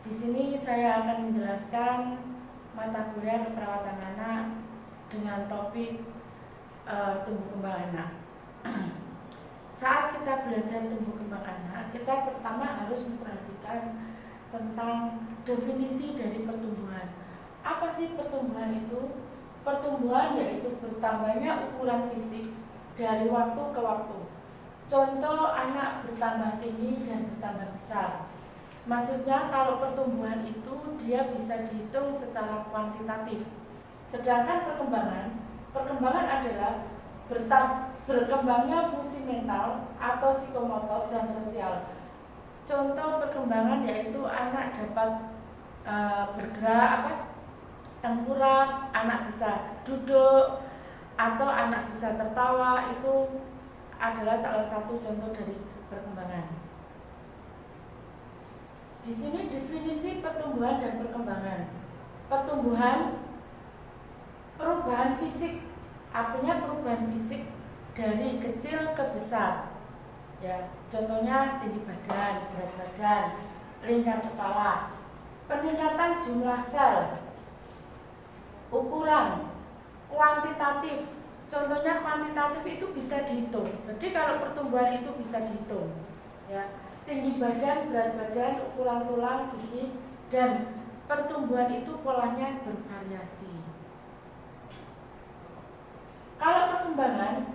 Di sini saya akan menjelaskan mata kuliah keperawatan anak dengan topik tumbuh kembang anak. Saat kita belajar tumbuh kembang anak, kita pertama harus memperhatikan tentang definisi dari pertumbuhan. Apa sih pertumbuhan itu? Pertumbuhan yaitu bertambahnya ukuran fisik dari waktu ke waktu. Contoh, anak bertambah tinggi dan bertambah besar. Maksudnya kalau pertumbuhan itu dia bisa dihitung secara kuantitatif. Sedangkan perkembangan adalah berkembangnya fungsi mental atau psikomotor dan sosial. Contoh perkembangan yaitu anak dapat bergerak, tengkurap, anak bisa duduk, atau anak bisa tertawa. Itu adalah salah satu contoh dari perkembangan. Di sini definisi pertumbuhan dan perkembangan. Pertumbuhan, perubahan fisik, artinya perubahan fisik dari kecil ke besar. Ya, contohnya tinggi badan, berat badan, lingkar kepala. Peningkatan jumlah sel, ukuran, kuantitatif. Contohnya kuantitatif itu bisa dihitung. Jadi kalau pertumbuhan itu bisa dihitung. Ya. Tinggi badan, berat badan, ukuran tulang, gigi, dan pertumbuhan itu polanya bervariasi. Kalau perkembangan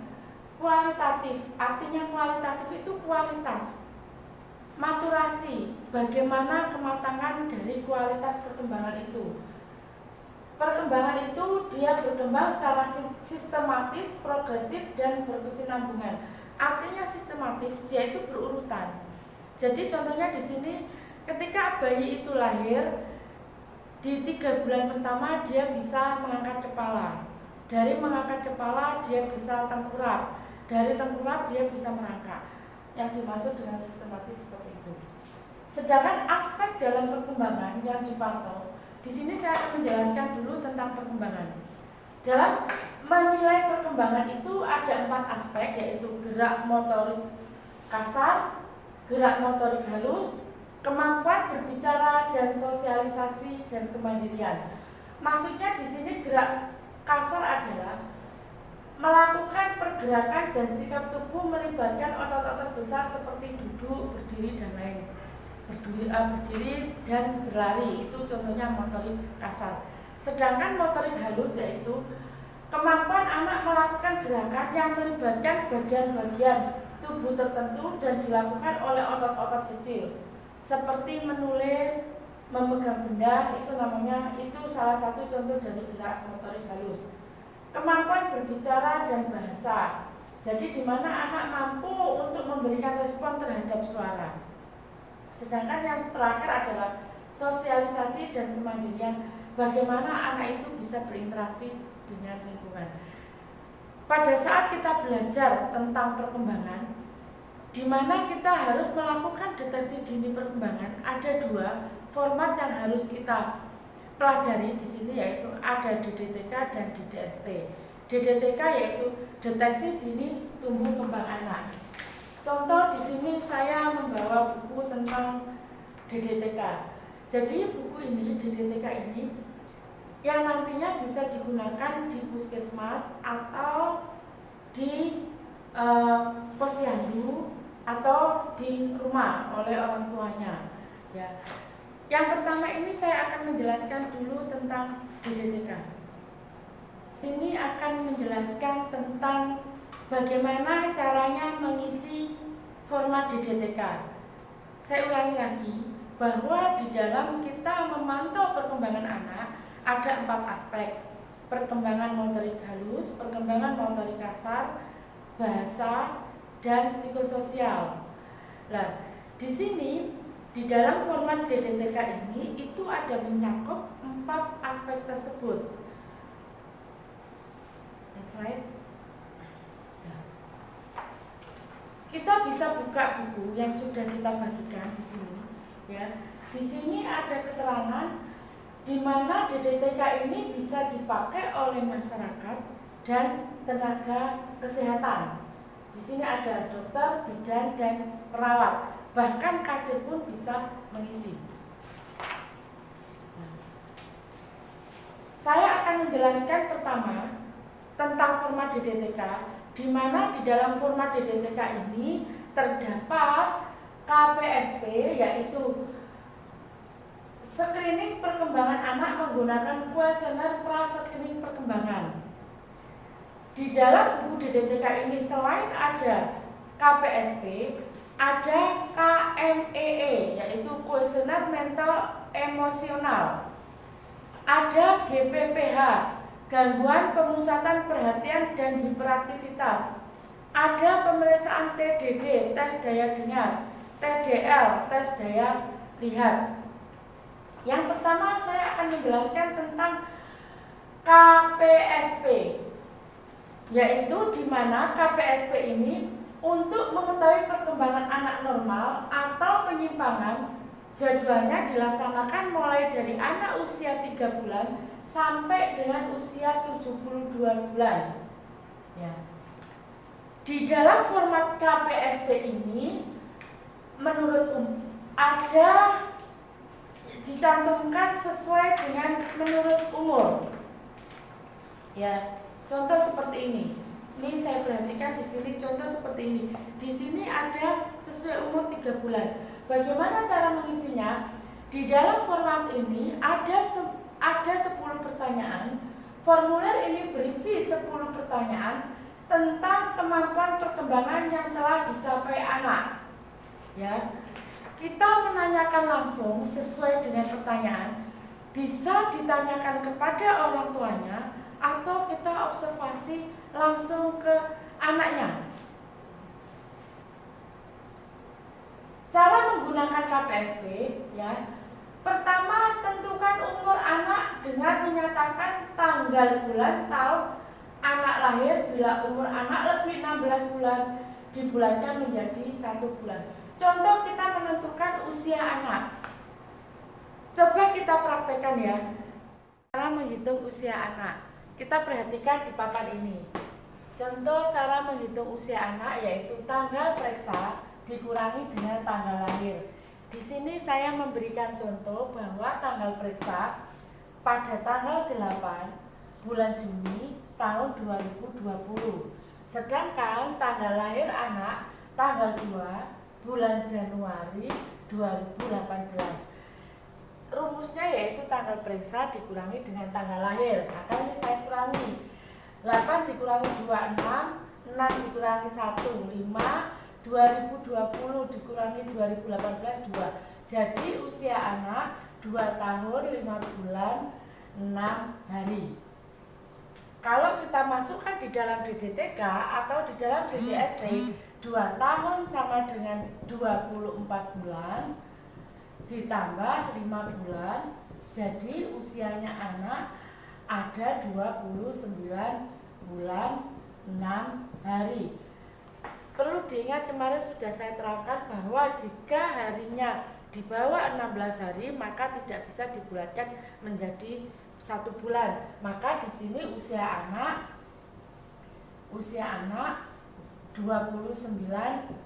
kualitatif, artinya kualitatif itu kualitas, maturasi, bagaimana kematangan dari kualitas perkembangan itu. Perkembangan itu dia berkembang secara sistematis, progresif, dan berkesinambungan. Artinya sistematif, dia itu berurutan. Jadi contohnya di sini ketika bayi itu lahir, di 3 bulan pertama dia bisa mengangkat kepala. Dari mengangkat kepala dia bisa tengkurap. Dari tengkurap dia bisa merangkak. Yang dimaksud dengan sistematis seperti itu. Sedangkan aspek dalam perkembangan yang dipantau, di sini saya akan menjelaskan dulu tentang perkembangan. Dalam menilai perkembangan itu ada 4 aspek, yaitu gerak motorik kasar, gerak motorik halus, kemampuan berbicara dan sosialisasi, dan kemandirian. Maksudnya di sini gerak kasar adalah melakukan pergerakan dan sikap tubuh melibatkan otot-otot besar seperti duduk, berdiri, dan lain. Berdiri dan berlari, itu contohnya motorik kasar. Sedangkan motorik halus yaitu kemampuan anak melakukan gerakan yang melibatkan bagian-bagian tubuh tertentu dan dilakukan oleh otot-otot kecil, seperti menulis, memegang benda. Itu salah satu contoh dari gerak motorik halus. Kemampuan berbicara dan bahasa, jadi di mana anak mampu untuk memberikan respon terhadap suara. Sedangkan yang terakhir adalah sosialisasi dan kemandirian, bagaimana anak itu bisa berinteraksi dengan lingkungan. Pada saat kita belajar tentang perkembangan, di mana kita harus melakukan deteksi dini perkembangan, ada 2 format yang harus kita pelajari di sini, yaitu ada DDTK dan DDST. DDTK yaitu deteksi dini tumbuh kembang anak. Contoh di sini saya membawa buku tentang DDTK. Jadi buku ini, DDTK ini, yang nantinya bisa digunakan di puskesmas atau di posyandu atau di rumah oleh orang tuanya. Ya. Yang pertama ini saya akan menjelaskan dulu tentang DDTK. Ini akan menjelaskan tentang bagaimana caranya mengisi format DDTK. Saya ulangi lagi bahwa di dalam kita memantau perkembangan anak ada 4 aspek: perkembangan motorik halus, perkembangan motorik kasar, bahasa, dan psikososial. Nah, di sini di dalam format DDTK ini itu ada mencakup 4 aspek tersebut. Slide. Kita bisa buka buku yang sudah kita bagikan di sini. Ya, di sini ada keterangan di mana DDTK ini bisa dipakai oleh masyarakat dan tenaga kesehatan. Di sini ada dokter, bidan, dan perawat. Bahkan kader pun bisa mengisi. Saya akan menjelaskan pertama tentang format DDTK, di mana di dalam format DDTK ini terdapat KPSP, yaitu screening perkembangan anak menggunakan kuesioner pra-screening perkembangan. Di dalam buku DDTK ini selain ada KPSP, ada KMEE, yaitu kuesioner mental emosional. Ada GPPH, gangguan pemusatan perhatian dan hiperaktivitas. Ada pemeriksaan TDD, tes daya dengar, TDL, tes daya lihat. Yang pertama saya akan menjelaskan tentang KPSP, yaitu di mana KPSP ini untuk mengetahui perkembangan anak normal atau penyimpangan. Jadwalnya dilaksanakan mulai dari anak usia 3 bulan sampai dengan usia 72 bulan. Ya. Di dalam format KPSP ini menurut ada dicantumkan sesuai dengan menurut umur. Ya, contoh seperti ini. Ini saya perhatikan di sini contoh seperti ini. Di sini ada sesuai umur 3 bulan. Bagaimana cara mengisinya? Di dalam format ini ada 10 pertanyaan. Formulir ini berisi 10 pertanyaan tentang kemampuan perkembangan yang telah dicapai anak. Ya. Kita menanyakan langsung sesuai dengan pertanyaan. Bisa ditanyakan kepada orang tuanya atau kita observasi langsung ke anaknya. Cara menggunakan KPSP, ya. Pertama, tentukan umur anak dengan menyatakan tanggal bulan tahun anak lahir. Bila umur anak lebih 16 bulan, dibulatkan menjadi 1 bulan. Contoh, kita menentukan usia anak. Coba kita praktekkan ya. Cara menghitung usia anak. Kita perhatikan di papan ini. Contoh cara menghitung usia anak yaitu tanggal periksa dikurangi dengan tanggal lahir. Di sini saya memberikan contoh bahwa tanggal periksa pada tanggal 8 bulan Juni tahun 2020. Sedangkan tanggal lahir anak tanggal 2 bulan Januari 2018. Rumusnya yaitu tanggal periksa dikurangi dengan tanggal lahir. Maka ini saya kurangi. 8 dikurangi 2, 6 dikurangi 1, 5, 2020 dikurangi 2018, 2. Jadi usia anak 2 tahun 5 bulan 6 hari. Kalau kita masukkan di dalam DDTK atau di dalam DDST, 2 tahun sama dengan 24 bulan ditambah 5 bulan, jadi usianya anak ada 29 bulan 6 hari. Perlu diingat, kemarin sudah saya terangkan bahwa jika harinya di bawah 16 hari maka tidak bisa dibulatkan menjadi 1 bulan. Maka di sini usia anak 29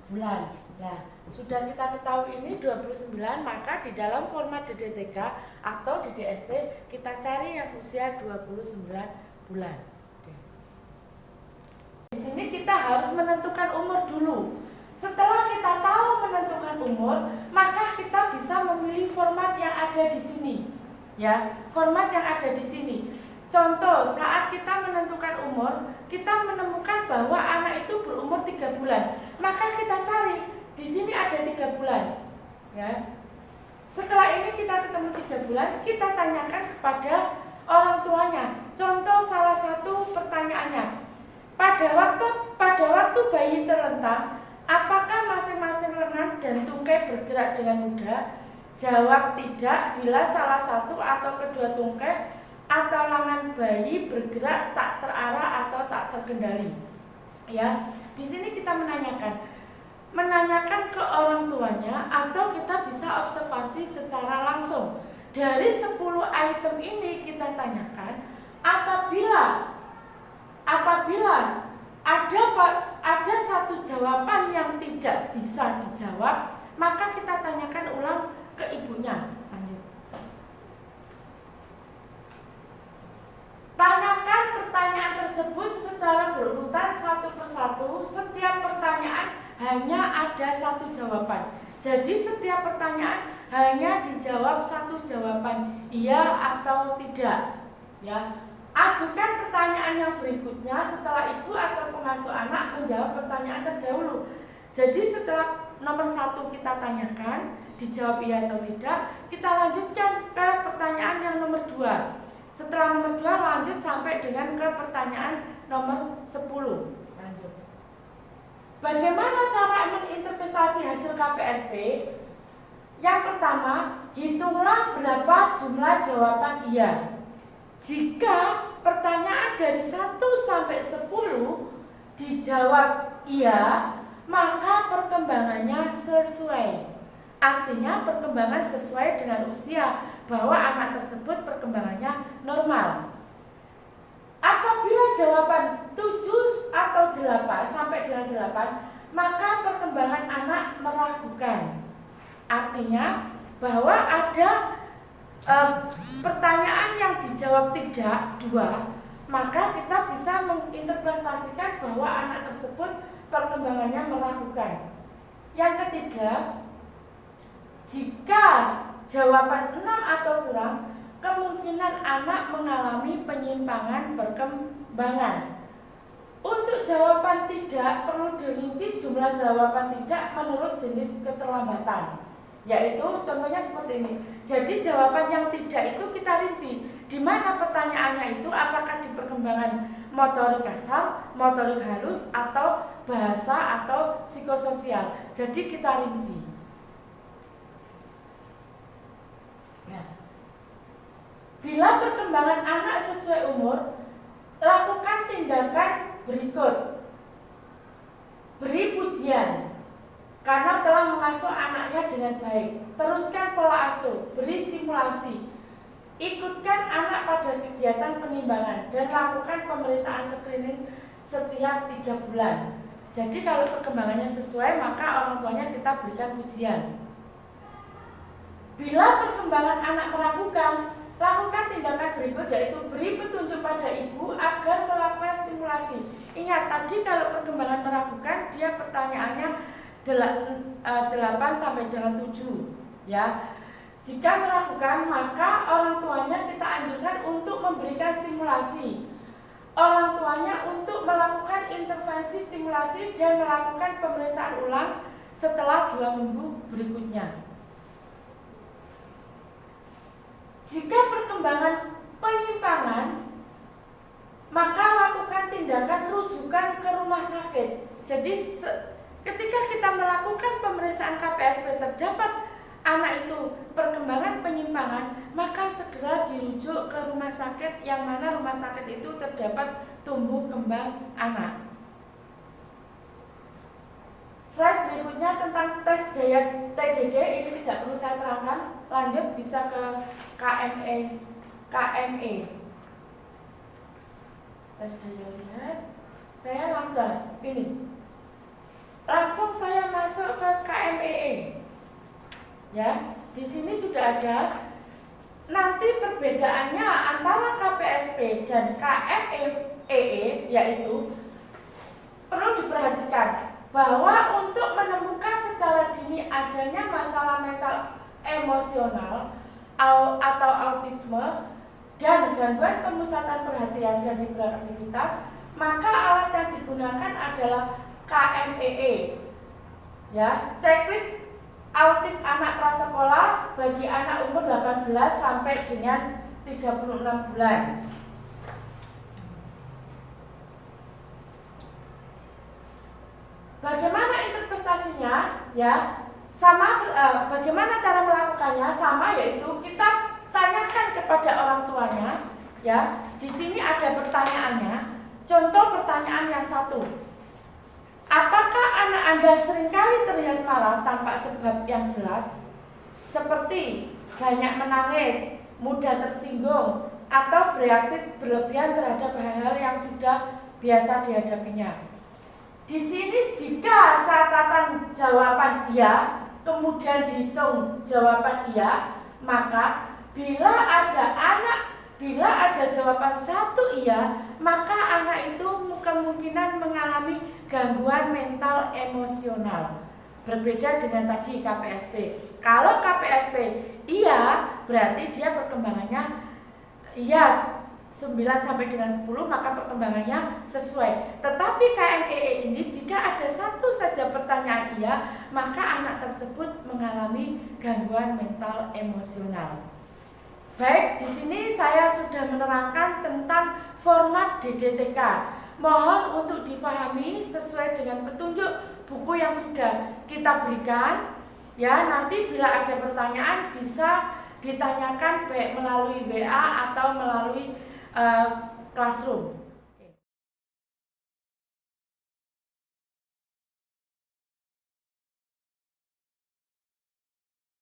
bulan. Nah, sudah kita ketahui ini 29, maka di dalam format DDTK atau DDST kita cari yang usia 29 bulan. Di sini kita harus menentukan umur dulu. Setelah kita tahu menentukan umur, maka kita bisa memilih format yang ada di sini. Ya, format yang ada di sini. Contoh, saat kita menentukan umur, kita menemukan bahwa anak itu berumur 3 bulan. Maka kita cari, di sini ada 3 bulan. Ya. Setelah ini kita ketemu 3 bulan, kita tanyakan kepada orang tuanya. Contoh salah satu pertanyaannya. Pada waktu bayi terlentang, apakah masing-masing lengan dan tungkai bergerak dengan mudah? Jawab tidak bila salah satu atau kedua tungkai atau lengan bayi bergerak tak terarah atau tak terkendali. Ya, di sini kita menanyakan ke orang tuanya atau kita bisa observasi secara langsung. Dari 10 item ini kita tanyakan, apabila ada satu jawaban yang tidak bisa dijawab, maka kita tanyakan ulang ke ibunya. Lanjut. jawaban. Jadi setiap pertanyaan hanya dijawab satu jawaban, iya atau tidak. Ya, ajukan pertanyaan yang berikutnya setelah ibu atau pengasuh anak menjawab pertanyaan terdahulu. Jadi setelah nomor 1 kita tanyakan, dijawab iya atau tidak, kita lanjutkan ke pertanyaan yang nomor 2. Setelah nomor 2 lanjut sampai dengan ke pertanyaan nomor 10. Lanjut. Bagaimana cara menginterpretasi hasil KPSP? Yang pertama, hitunglah berapa jumlah jawaban iya. Jika pertanyaan dari 1 sampai 10 dijawab iya, maka perkembangannya sesuai. Artinya perkembangan sesuai dengan usia, bahwa anak tersebut perkembangannya normal. Apabila jawaban 7 atau 8 sampai dengan 8, maka perkembangan anak meragukan. Artinya bahwa ada pertanyaan yang dijawab tidak 2, maka kita bisa menginterpretasikan bahwa anak tersebut perkembangannya meragukan. Yang ketiga, jika jawaban 6 atau kurang, kemungkinan anak mengalami penyimpangan perkembangan. Untuk jawaban tidak, perlu dirinci jumlah jawaban tidak menurut jenis keterlambatan. Yaitu contohnya seperti ini. Jadi jawaban yang tidak itu kita rinci. Di mana pertanyaannya itu apakah di perkembangan motorik kasar, motorik halus, atau bahasa atau psikososial. Jadi kita rinci. Nah, bila perkembangan anak sesuai umur, lakukan tindakan berikut. Beri pujian karena telah mengasuh anaknya dengan baik. Teruskan pola asuh, beri stimulasi. Ikutkan anak pada kegiatan penimbangan dan lakukan pemeriksaan screening setiap 3 bulan. Jadi kalau perkembangannya sesuai, maka orang tuanya kita berikan pujian. Bila perkembangan anak meragukan, lakukan tindakan berikut, yaitu beri petunjuk pada ibu agar melakukan stimulasi. Ingat tadi kalau perkembangan meragukan, dia pertanyaannya 8 sampai dengan 7, ya. Jika meragukan, maka orang tuanya kita anjurkan untuk memberikan stimulasi. Orang tuanya untuk melakukan intervensi stimulasi dan melakukan pemeriksaan ulang setelah 2 minggu berikutnya. Jika perkembangan penyimpangan, maka lakukan tindakan rujukan ke rumah sakit. Jadi ketika kita melakukan pemeriksaan KPSP terdapat anak itu perkembangan penyimpangan, maka segera dirujuk ke rumah sakit yang mana rumah sakit itu terdapat tumbuh kembang anak. Slide berikutnya tentang tes daya TDD, ini tidak perlu saya terangkan. Lanjut bisa ke KME. Tes daya lihat. Saya langsung saya masuk ke KMEE. Ya, di sini sudah ada. Nanti perbedaannya antara KPSP dan KMEE yaitu perlu diperhatikan bahwa untuk menemukan secara dini adanya masalah mental emosional atau autisme dan gangguan pemusatan perhatian dan hiperaktivitas, maka alat yang digunakan adalah KMEE. Ya, checklist autis anak prasekolah bagi anak umur 18 sampai dengan 36 bulan. Bagaimana interpretasinya? Ya, bagaimana cara melakukannya? Sama, yaitu kita tanyakan kepada orang tuanya. Ya, di sini ada pertanyaannya. Contoh pertanyaan yang 1. Apakah anak Anda seringkali terlihat marah tanpa sebab yang jelas? Seperti banyak menangis, mudah tersinggung, atau bereaksi berlebihan terhadap hal-hal yang sudah biasa dihadapinya. Di sini jika catatan jawaban iya, kemudian dihitung jawaban iya, maka bila ada jawaban 1 iya, maka anak itu kemungkinan mengalami gangguan mental emosional. Berbeda dengan tadi KPSP. Kalau KPSP iya, berarti dia perkembangannya iya 9 sampai dengan 10, maka perkembangannya sesuai. Tetapi KMEE ini jika ada satu saja pertanyaan iya, maka anak tersebut mengalami gangguan mental emosional. Baik, di sini saya sudah menerangkan tentang format DDTK. Mohon untuk difahami sesuai dengan petunjuk buku yang sudah kita berikan. Ya, nanti bila ada pertanyaan bisa ditanyakan baik melalui WA atau melalui classroom.